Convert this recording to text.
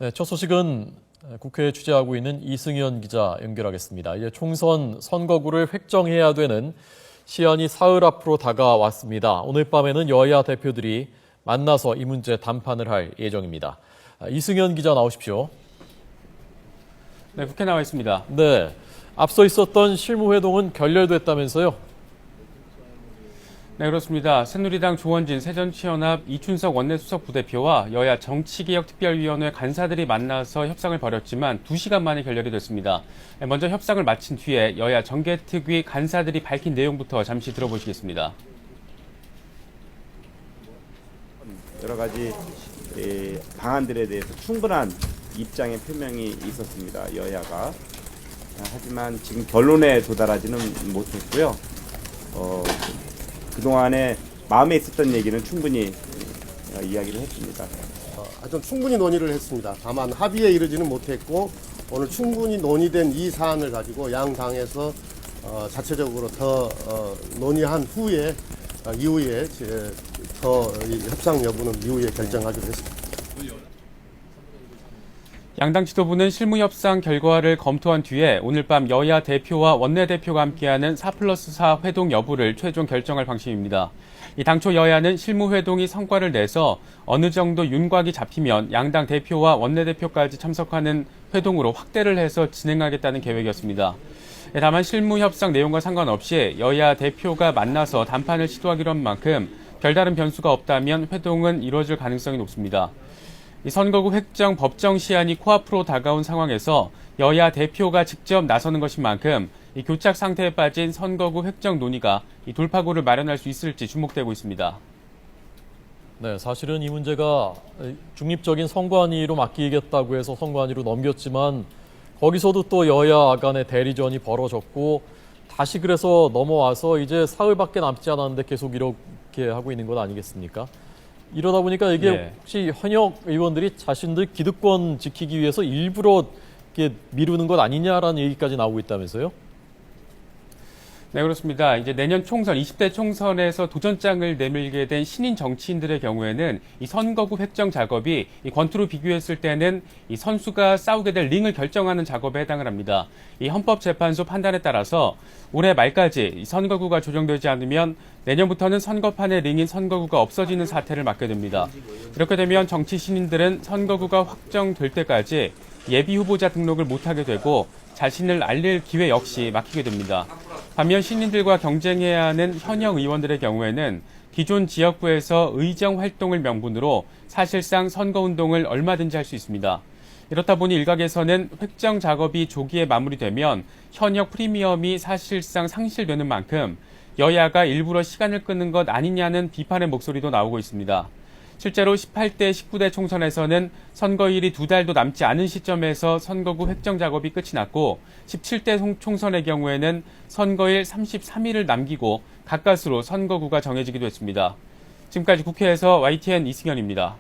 네, 첫 소식은 국회에 취재하고 있는 이승현 기자 연결하겠습니다. 이제 총선 선거구를 획정해야 되는 시한이 사흘 앞으로 다가왔습니다. 오늘 밤에는 여야 대표들이 만나서 이 문제 담판을 할 예정입니다. 이승현 기자 나오십시오. 네, 국회 나와 있습니다. 네, 앞서 있었던 실무회동은 결렬됐다면서요? 네, 그렇습니다. 새누리당 조원진 새정치연합 이춘석 원내수석 부대표와 여야 정치개혁특별위원회 간사들이 만나서 협상을 벌였지만 2시간 만에 결렬이 됐습니다. 먼저 협상을 마친 뒤에 여야 정개특위 간사들이 밝힌 내용부터 잠시 들어보시겠습니다. 여러 가지 방안들에 대해서 충분한 입장의 표명이 있었습니다. 여야가. 하지만 지금 결론에 도달하지는 못했고요. 그동안에 마음에 있었던 얘기는 충분히 이야기를 했습니다. 하여튼 충분히 논의를 했습니다. 다만 합의에 이르지는 못했고 오늘 충분히 논의된 이 사안을 가지고 양 당에서 자체적으로 더 논의한 후에 이후에 더 협상 여부는 이후에 결정하기로 했습니다. 양당 지도부는 실무협상 결과를 검토한 뒤에 오늘 밤 여야 대표와 원내대표가 함께하는 4+4 회동 여부를 최종 결정할 방침입니다. 당초 여야는 실무회동이 성과를 내서 어느 정도 윤곽이 잡히면 양당 대표와 원내대표까지 참석하는 회동으로 확대를 해서 진행하겠다는 계획이었습니다. 다만 실무협상 내용과 상관없이 여야 대표가 만나서 담판을 시도하기로 한 만큼 별다른 변수가 없다면 회동은 이루어질 가능성이 높습니다. 선거구 획정 법정 시한이 코앞으로 다가온 상황에서 여야 대표가 직접 나서는 것인 만큼 교착 상태에 빠진 선거구 획정 논의가 돌파구를 마련할 수 있을지 주목되고 있습니다. 네, 사실은 이 문제가 중립적인 선관위로 맡기겠다고 해서 선관위로 넘겼지만 거기서도 또 여야 간의 대리전이 벌어졌고 다시 그래서 넘어와서 이제 사흘밖에 남지 않았는데 계속 이렇게 하고 있는 건 아니겠습니까? 이러다 보니까 이게 혹시 현역 의원들이 자신들 기득권 지키기 위해서 일부러 이렇게 미루는 것 아니냐라는 얘기까지 나오고 있다면서요? 네, 그렇습니다. 이제 내년 총선, 20대 총선에서 도전장을 내밀게 된 신인 정치인들의 경우에는 이 선거구 획정 작업이 이 권투로 비교했을 때는 이 선수가 싸우게 될 링을 결정하는 작업에 해당을 합니다. 이 헌법재판소 판단에 따라서 올해 말까지 이 선거구가 조정되지 않으면 내년부터는 선거판의 링인 선거구가 없어지는 사태를 맞게 됩니다. 이렇게 되면 정치 신인들은 선거구가 확정될 때까지 예비 후보자 등록을 못하게 되고 자신을 알릴 기회 역시 막히게 됩니다. 반면 신인들과 경쟁해야 하는 현역 의원들의 경우에는 기존 지역구에서 의정 활동을 명분으로 사실상 선거운동을 얼마든지 할 수 있습니다. 이렇다 보니 일각에서는 획정 작업이 조기에 마무리되면 현역 프리미엄이 사실상 상실되는 만큼 여야가 일부러 시간을 끄는 것 아니냐는 비판의 목소리도 나오고 있습니다. 실제로 18대, 19대 총선에서는 선거일이 2달도 남지 않은 시점에서 선거구 획정 작업이 끝이 났고 17대 총선의 경우에는 선거일 33일을 남기고 가까스로 선거구가 정해지기도 했습니다. 지금까지 국회에서 YTN 이승현입니다.